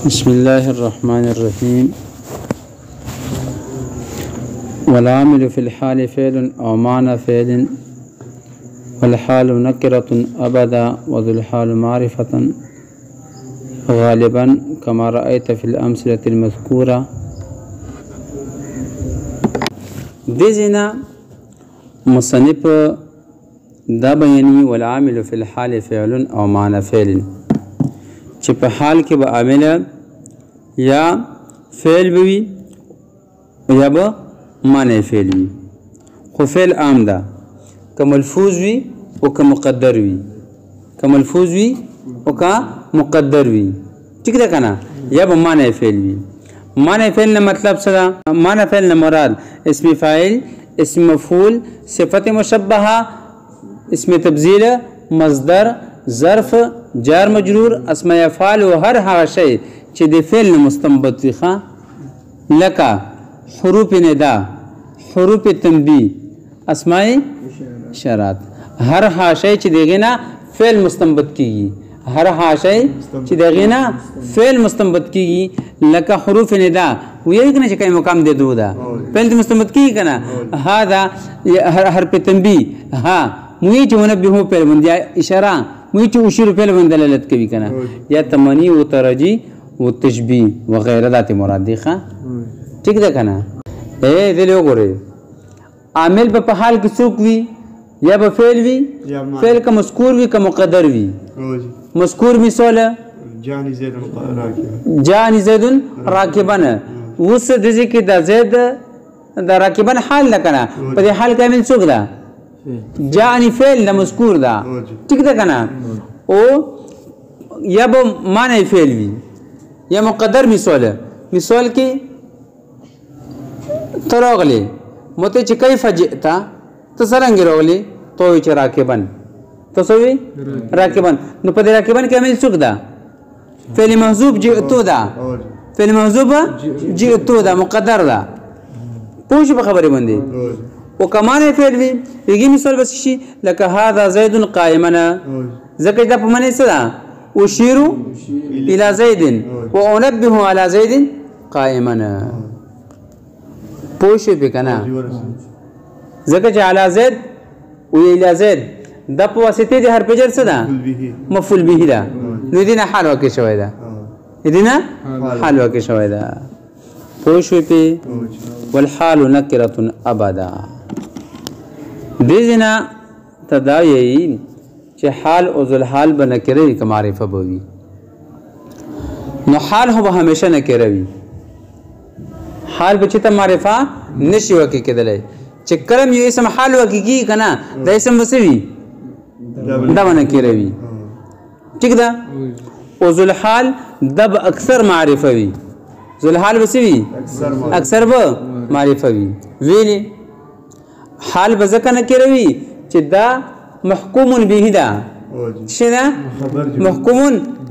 بسم الله الرحمن الرحيم. والعامل في الحال فعل أو معنى فعل، والحال نكرة أبدا، وذو الحال معرفة غالبا كما رأيت في الأمثلة المذكورة. دزنا مصنف دا بیانی والعامل في الحال فعل او معنى فعل، چې په حال کې به عامل یا فعل وي یا به معنی فعل وي، خو فعل عام ده که ملفوظ وي او که مقدر وي، که ملفوظ وي او که مقدر وي، ٹھیک ده کنه، یا به معنی فعل وي. معنی فعل نه مطلب څه ده؟ معنی فعل نه مراد اسم فاعل، اسم مفعول، صفت مشبهه، اسم تبذیل، مصدر، ظرف، جار مجرور، اسماء افعال او هر هغه شی چې د فعل نه مستنبط وي، لکه حروف ندا، حروف تنبیه، اسماء اشارات، هر هغه شی چې دغه نه فعل مستنبط کیږي، هر هغه شی چې دغه نه فعل مستنبط کیږي، لکه حروف ندا ویل کنه چې کوم مقام دی دودا فعل مستنبط کیږي کنه، هذا حرف تنبیه، ها موی چې منبه په باندې اشاره، موی چې اشیر په باندې دلالت کوي کنه، یا تمنی او ترجی او تشبیه وغیرہ ذات مراد دي ښه، ٹھیک ده کنه. دې له وګورئ عامل په حال کې څوک وي، یا به فعل وي، فعل کا مذکور وي که مقدر وي. مذکور مثال جانی زید راکبا، اوس د ذکر د زید د راکبا حال نه کنه، په دې حال کې عامل څوک ده؟ جانی فعل د مذکور ده، ٹھیک ده کنه. او یا به معنی فعل وي یا مقدر مثال کې تراغلی مته چې کیف جئت ته څنګه راغلی، تو چې راکبن، تو سوي راکبن، نو په دې راکبن کې عامل څوک ده؟ فعل محذوف جئتو ده، فعل محذوف جئتو ده مقدر ده، پوه شو په خبرې باندې. او کمانه فعل وي یګي مثال بس شي لکه هذا زید قائما، ځکه دا په معنی څه ده؟ اشير الى زید وانبه على زید قائما، پوه شو به کنه، ځکه چې على زید او الى زید د په واسطه د هر پجر څه ده؟ مفعول به ده، نو دې نه حال واقع شوی ده، دې نه حال واقع شوی ده، پوه شو په. والحال نکرة ابدا، دې ځنا تداوی چې حال او ذل حال به نکره وي که معرفه به وي، نو حال هو به همیشه نکره وي، حال به چې ته معرفه نشي واقع کېدلی، چې کلم یو اسم حال واقع کېږي که نه دا اسم به څه وي؟ دا به نکره وي، ټیک ده. او ذل حال دا به اکثر معرفه وي، ذل حال به څه وي؟ اکثر به معرفه وي. ویلې حال به ځکه نکره وي چې دا محکوم به ده، څه ده؟ محکوم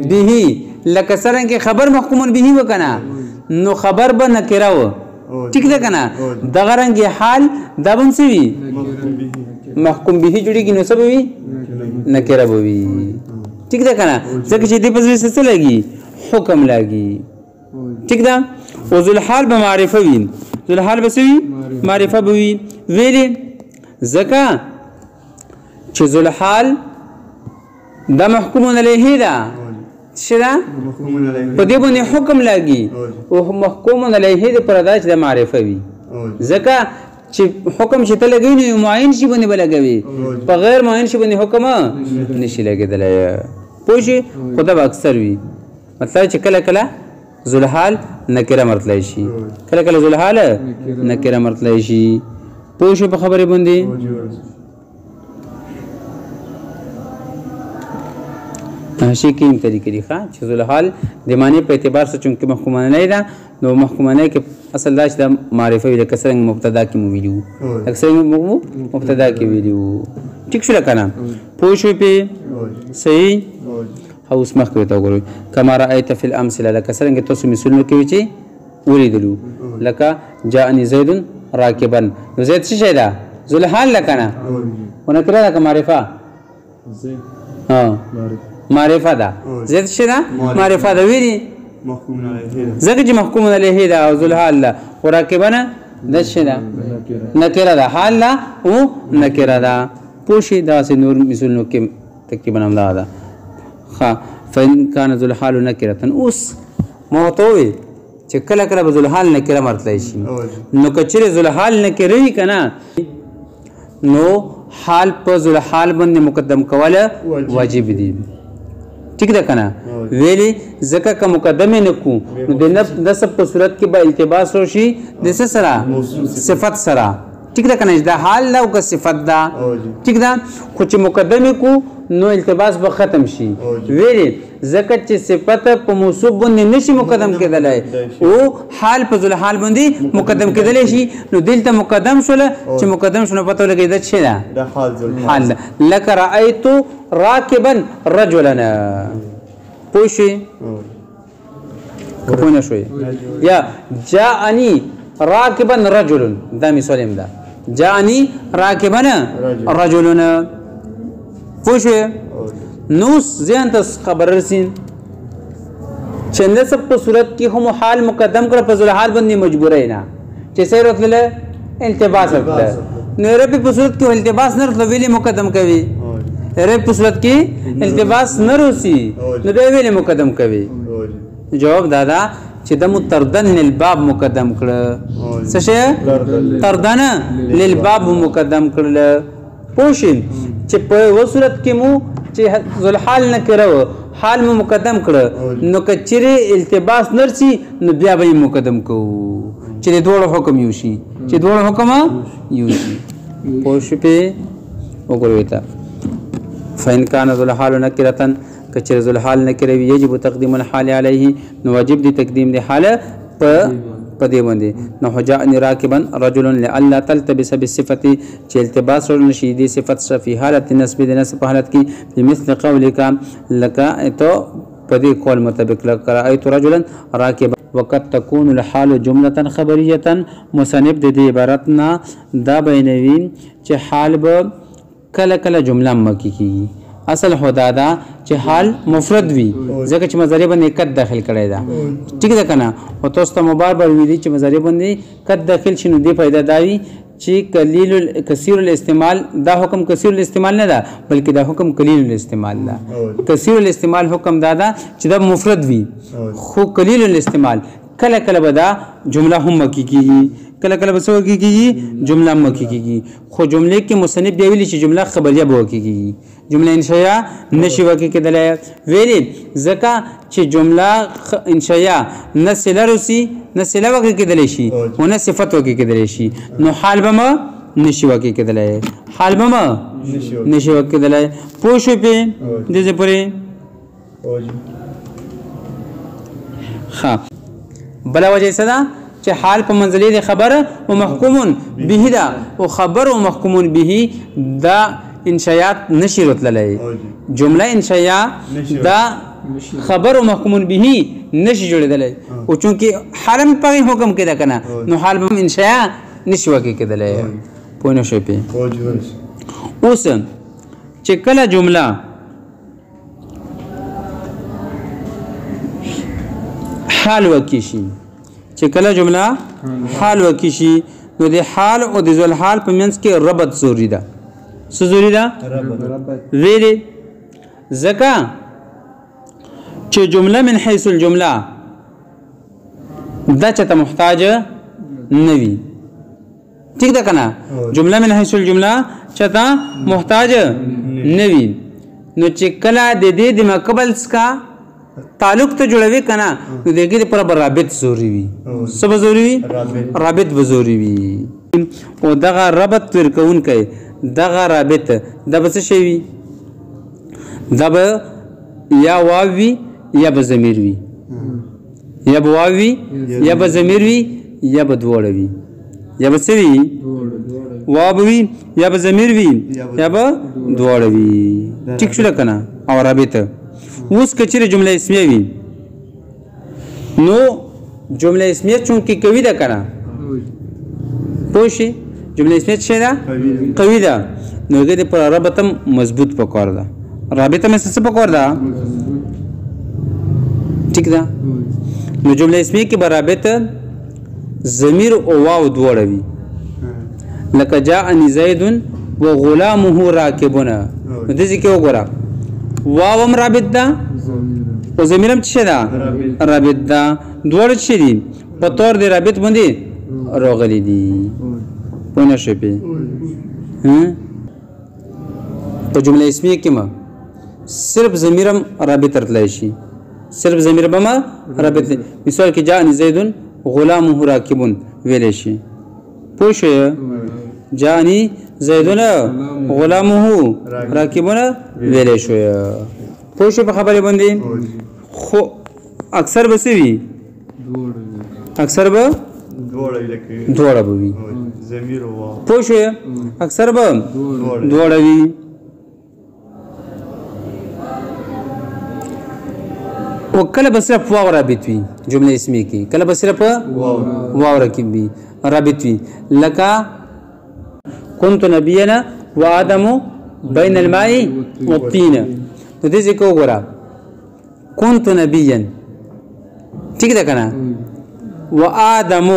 به، لکه څرنګه خبر محکوم به وکنه نو خبر به نکره و، ٹھیک ده کنه. دغه رنګ حال دا به څه وي؟ محکوم به جوړیږي نو څه به وي؟ نکره به وي، ٹھیک ده کنه، ځکه چې دې په ځای څه لګي؟ حکم لګي، ٹھیک ده. او ذل حال به معرفه وي، ذل حال به څه وي؟ معرفه به وي. ویلې ځکه چې ذل حال دا محکوم علیه ده، څه ده؟ په دې باندې حکم لګي، او محکوم علیه دې پر دا چې د معرفه وي، ځکه چې حکم چې ته لګوي نو معین شي باندې به لګوي، په غیر معین شي باندې حکم نشي لګېدلی، پوه شئ. خو دا به اکثر وي، مطلب چې کله کله ذل حال نکره مرتلی شي، کله کله ذل حال نکره مرتلی شي، پوه شئ په خبرې باندې. شي کوم طریقې دي چې ذل حال د معنی په اعتبار سره چونکه محکومانه نه ده، نو محکومانه کې اصل دا چې د معرفه وي، لکه څرنګه مبتدا کې مو ویلي وو، لکه څرنګه مبتدا کې ویلي وو، ټیک شو که نه؟ پوه شوې پې صحیح. او اوس مخکې ورته وګورئ کما رأیت فی الامثله، لکه څرنګه تاسو مثالونه کوي چې ولیدلو، لکه جاءني زید راکبا، نو زید څه شی ده؟ ذل حال ده که نه؟ ونکره ده که معرفه؟ معرفه ده، زید شي ده معرفه ده. ویلي ځکه چې محکوم علیه دا او ذوالحال ده خو راکبنه د څه ده نکره ده حال ده او نکره ده پوه شئ داسې نور مثالونو کې تقریبا همدغه ده ښه فإن کان ذوالحال نکرة اوس ما ورته وویل چې کله کله به ذوالحال نکره مرتلی شي نو که چېرې ذوالحال نکره وي که نه نو حال په ذوالحال باندې مقدم کوله واجب دي ټیک ده که نه ویلې ځکه که مقدمې نه کړو نو د نسب په صورت کې به التباس راشي د څه سره صفت سره ټیک ده که نه دا حال ده او که صفت ده ټیک ده خو چې مقدمې کړو نو التباس به ختم شي ویلې ځکه چې صفت په موصوف باندې نشي مقدم کېدلی او حال په ذوالحال باندې مقدم کېدلی شي نو دلته مقدم شوله چې مقدم شو نو پته ولګي دا څه ده حال ده لکه رأیت راکبا رجلا پوه شوې که پوه نه شوې یا جاءني راکبا رجل دا مثال هم ده جاءني راکبا رجل پوه شوې نو ذهن ته خبر رسین چې نسب په صورت کې هم حال مقدم کړه په ذوالحال باندې مجبوره نه چې سیر وتله التباس وکړه نو رب په صورت کې التباس نه راتله ویلې مقدم کوي رب په صورت کې التباس نه روسي نو بیا ویلې مقدم کوي جواب دادا چې د متردن للباب مقدم کړه څه شی تردن للباب مقدم کړل پوه شئ چې په و صورت کې مو چې ذوالحال نه کړو حال مو مقدم کړه نو که چیرې التباس نرسي نو بیا به یې مقدم کوو چې د دواړو حکم یو شي چې دواړو حکم یو شي پوه شوې وګورئ ته فإن کان ذوالحال نکرة که چیرې ذوالحال نکره وي یجب تقدیم الحال علیه نو واجب دی تقدیم د حال په دې باندې نو جاءني راکبا رجل لئلا تلتبس بالصفه چې التباس ورن شي دي صفت فی حالت نسب د نسب حالت کې بمثل قولک لك تو په دې قول مطابق لك رأيت رجلا راکبا وقد تكون الحال جمله خبريه مصنف د دې عبارتنا دا بینوي چې حال به کله کله جمله مکی کیږي اصل خدا دا چې حال مفرد وي ځکه چې مضارع باندې قد داخل کړی دا ٹھیک ده کنه او تاسو ته مبارک ویلي چې مضارع باندې قد داخل شنو دی پیدا داوي چې کثیر الاستعمال دا حکم کثیر الاستعمال نه ده بلکې دا حکم قلیل الاستعمال ده کثیر الاستعمال حکم دا ده چې دا مفرد وي خو قلیل الاستعمال کله کله به دا جمله هم مکی کیږي کله کله به څه کیږي جمله مکی کیږي خو جمله کې مصنف دی ویلي چې جمله خبریه به کیږي جمله انشاء نشي وکی کېدلی ویلي ځکه چې جمله انشاء نه صله روسي نه صله وکی کېدلی شي او نه صفت وکی کېدلی شي نو حال به ما نشي وکی کېدلی حال به ما نشي وکی کېدلی پوه شو پې دې پورې ښه بله وجه څه ده چې حال په منزله د خبر او محکوم به ده او خبر او محکوم به دا انشاءات نشي رتللی جمله انشاء دا خبر او محکوم به نشي جوړېدلی او چونکې حال په حکم کې ده کنه نو حال به انشاء نشي وکی کېدلی پوه نه شئ پې اوس چې کله جمله حال وکی شي چې کله جمله حال وکی شي نو د حال او د ذوالحال په منځ کې ربط ضروري ده څه ضروري ده ویلې ځکه چې جمله من حیث الجمله دا چاته محتاج نه وي ٹھیک ده کنه جمله من حیث الجمله چاته محتاج نه وي نو چې کله د دې د مقبل څخه تعلق ته جوړوي کنه نو دغه پر رابط ضروري وي څه به ضروري وي رابط به ضروري وي او دغه ربط ورکون کوي دغه رابط د بس شي وي د یا واوي یا به ضمیر وي یا به واوي یا به ضمیر وي یا به دوړ وي یا به څه وي واوي یا به ضمیر وي یا به دوړ وي ټیک شو کنه او رابط اوس کچره جمله اسمیه وي نو جمله اسمیه چونکی قوی ده کنه پوه شئ جمله اسمیه څه ده قوی ده نو هغې پر ربط هم مضبوط پکار ده رابط هم څه پکار ده ټیک ده نو جمله اسمیه کې برابط ضمیر او واو دواړه وي لکه جاءني زید وغلامه راکبون نو دې کې وګوره واو هم رابط ده او ضمیر هم څه ده رابط ده دواړه څه دي په تور د رابط باندې راغلي دي پونه شي په جمله اسمیه کې ما صرف ضمیرم رابط ترتلای شي صرف ضمیر به ما رابط مثال کې جاءني زید غلامه راکبون ویل شي پوه شئ جاءني زید غلامه راکبون ویل شي پوه شئ په خبره باندې خو اکثر به څه وي اکثر به دوړه به وي ضمیر واو پوه شئ اکثر به دوړه وي او کله به صرف واو رابط وي جمله اسمیه کې کله به صرف واو راکب وي رابط وي لکه كنت نبينا وآدم بين الماء والطين نو دې ځکه وګوره كنت نبيا ٹھیک ده کنه وآدم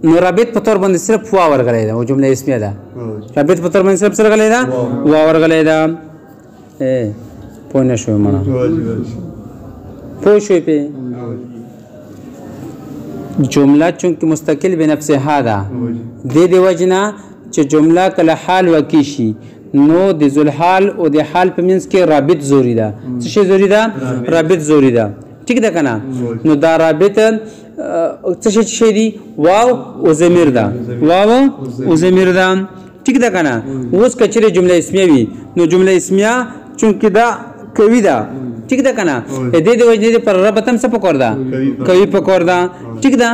نو رابط په تور باندې صرف واو ورغلی ده او جمله اسمیه ده رابط په تور باندې صرف څه ورغلی ده واو ورغلی ده پوه نه شوم مړه پوه شوی په جمله چونکه مستقل به نفسها ده د دې وجنه چې جمله کله حال وکي شي نو د ذل حال او د حال په منځ کې رابط ضروری ده څه شی ضروری ده رابط ضروری ده ٹھیک ده کنه نو دا رابط څه شی دی واو او ضمیر ده واو او ضمیر ده ٹھیک ده کنه اوس کچره جمله اسمیه وي نو جمله اسمیه چونکه دا کوي ده ٹھیک ده کنه دې د وجې پر رابط هم څه پکور ده کوي پکور ده ٹھیک ده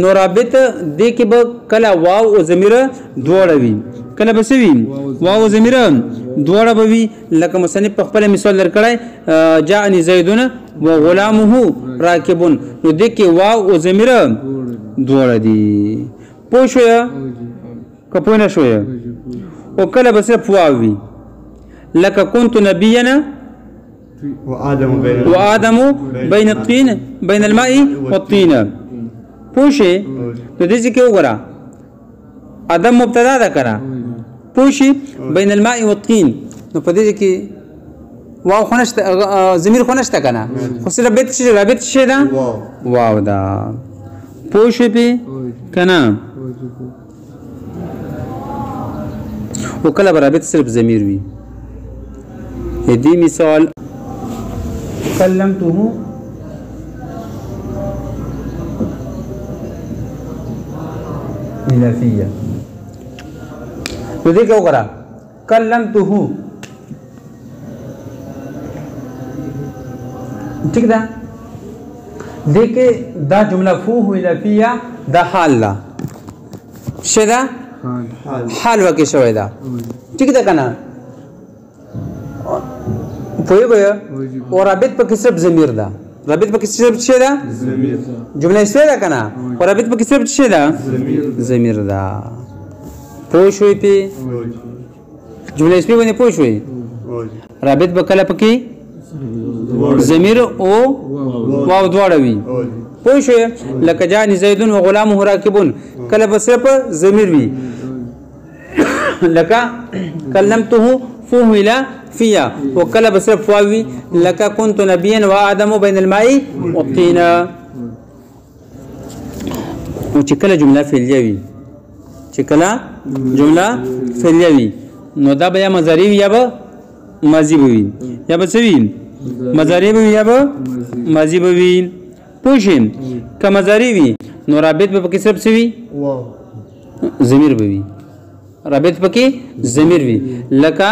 نو رابط دې کې به کله واو او ضمیر دواړه وي کله به څه وي واو او ضمیر دواړه به وي لکه مصنف په خپل مثال درکړی جاءني زیدون وغلامه راکبون نو دې کې واو او ضمیر دواړه دي پوه شوې که پوه نه شوې او کله به صرف واو وي لکه كنت نبينا وآدم بين الطين بين الماء والطين پوشي نو دې ځکه وګوره ادم مبتدا ده کړه پوشي بين الماء والطين نو په دې کې واو خنشت ضمیر خنشت کنه خو صرف رابط شي ده واو ده پوشي په کنه وکله رابط صرف ضمیر وي دې مثال كلمته إلافية نو دې کې وګوره كلمته ٹھیک ده دې کې دا جمله فوه إلافية دا حال ده څه ده حال وکي شوی ده ٹھیک ده کنه پوهه گویا او رابط په صرف ضمیر ده رابط په صرف څه ده جمله اسمیه ده کنه او رابط په صرف څه ده ضمیر ده پوه شوي په جمله اسمیه باندې پوه شوي رابط به کله پکې ضمیر او واو دواړه وي پوه شوي لکه جاءني زید وغلامه راکبون کله به صرف ضمیر وي لکه کلمته فوه الى فيها وكلا بصرف واوي لك كنت نبيا وآدم بين الماء والطين وشكل جملة فعلية وي شكل جملة فعلية وي نو دا بیا مضارع یا به ماضی وي یا به څه وي مضارع وي یا به ماضی وي پوښین که مضارع وي نو رابط به پکې صرف څه وي ضمیر به وي رابط پکې ضمیر وي لکه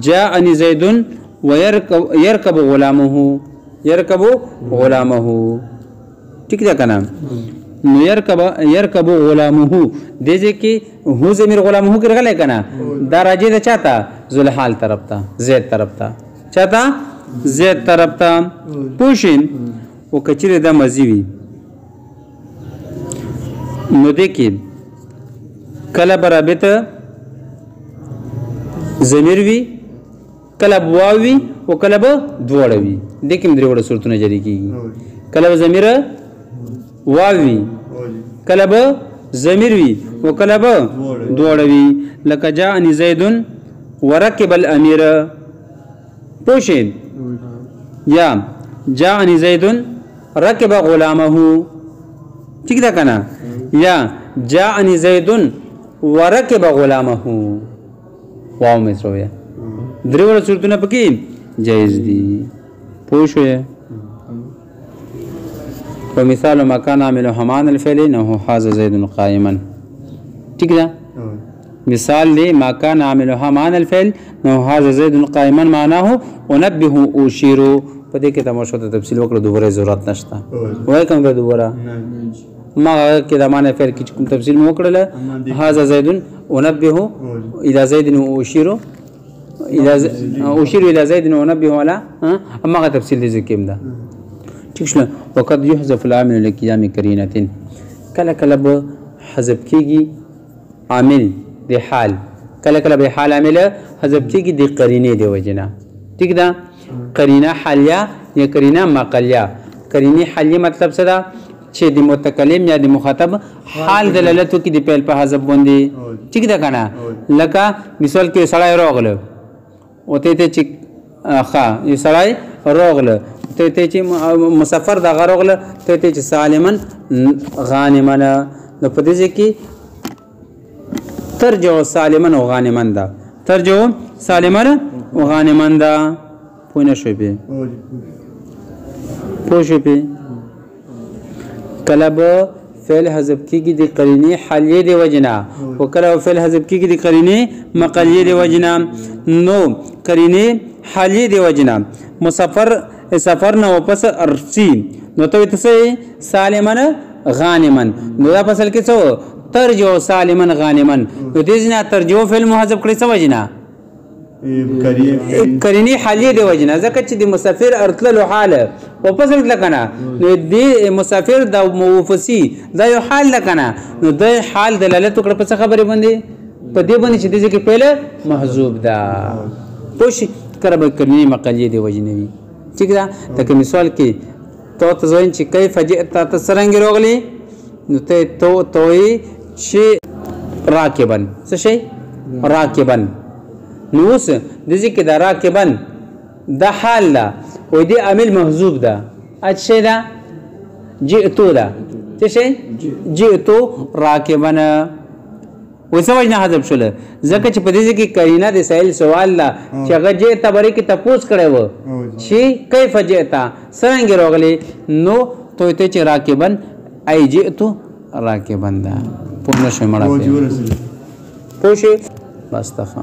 جاءني زید ويركب غلامه ٹھیک ده کنه نو يركب غلامه دې کې هو ضمیر غلامه کې راغلی کنه دا راځي د چاته ذل حال طرف ته زید طرف ته چاته زید طرف ته پوښین او کچره د مزي وي نو دې کې کله برابط ضمیر وي کله واو وي او کله به دواړه وي د کوم درې وړه صورتونه جاری کیږي کله به ضمیر واو وي کله به ضمیر وي او کله به دواړه وي لکه جاءني زید وركب الامير پوښین یا جاءني زید ركب غلامه ٹھیک ده کنه یا جاءني زید وركب غلامه واو مې درې وړه صورتونه پکې جایز دي پوه شوې ومثال ما كان عامل همان الفعل انه هذا زيد قائما ٹھیک ده مثال دی ما كان عامل همان الفعل انه هذا زيد قائما معناه انبه اشير په دې کې تماشو ته تفصیل وکړو دوباره ضرورت نشته وای کوم به دوباره ما کې د معنی فعل کې کوم تفصیل مو وکړل هذا زيد انبه الى زيد اشير اشير الى زيد ونبه ولا اما تفصيل دي ذکر ده ٹھیک شو وقد يحذف العامل لقيام قرينه کله کله به حذف کیږي عامل د حال کله کله به حال عامل حذف کیږي د قرینه دی وجنا ٹھیک ده قرینه حالیه یا قرینه مقلیه قرینه حالیه مطلب څه ده چې د متکلم یا د مخاطب حال دلالت کوي د پیل په حذف باندې ٹھیک ده کنه لکه مثال کې سړی راغله او ته چې ښه یو سړی راغله ته چې مسافر د غراغله ته چې سالمن غانمن نو په دې کې ترجو سالمن او غانمن دا ترجو سالمن او غانمن دا پوینه شوی به پوه شوی به کله به فعل حذف کیږي د قرینه حالیه دی وجنا او کله فعل حذف کیږي د قرینه مقلیه دی وجنا نو قرینه حالیه دی وجنا مسافر سفر نه واپس ارسی نو ته څه سالمن غانمن نو دا فصل کې څه ترجو سالمن غانمن نو دې نه ترجو فعل محذف کړی څه وجنا قرینه حالیه دی وجنا ځکه چې د مسافر ارتلو حاله واپس ورتل کنه نو دې مسافر د موفسی دا یو حال لکنه نو د حال دلالت وکړه په خبره باندې په دې باندې چې دې کې پهله محذوب ده پوښ کرب قرینه مقالیه دی وجنوي ٹھیک ده تک مثال کې تو تزوین چې کیف جئت تسرنګ روغلی نو ته توي چې راکبن څه شي راکبن نو اوس د ذکر د راکبن د حال لا و دې عامل محذوب ده اچھا ده جئتو ده څه شي جئتو راکبن وسوجنا حذف شول ځکه چې په دې کې قرینه د سائل سوال لا چې هغه جې تبرې کې تپوس کړي وو چې کیف جئتا څنګه راغلي نو ته چې راکبن ای جئتو راکبن ده پوه نشو مړه پوه شي بس تفهم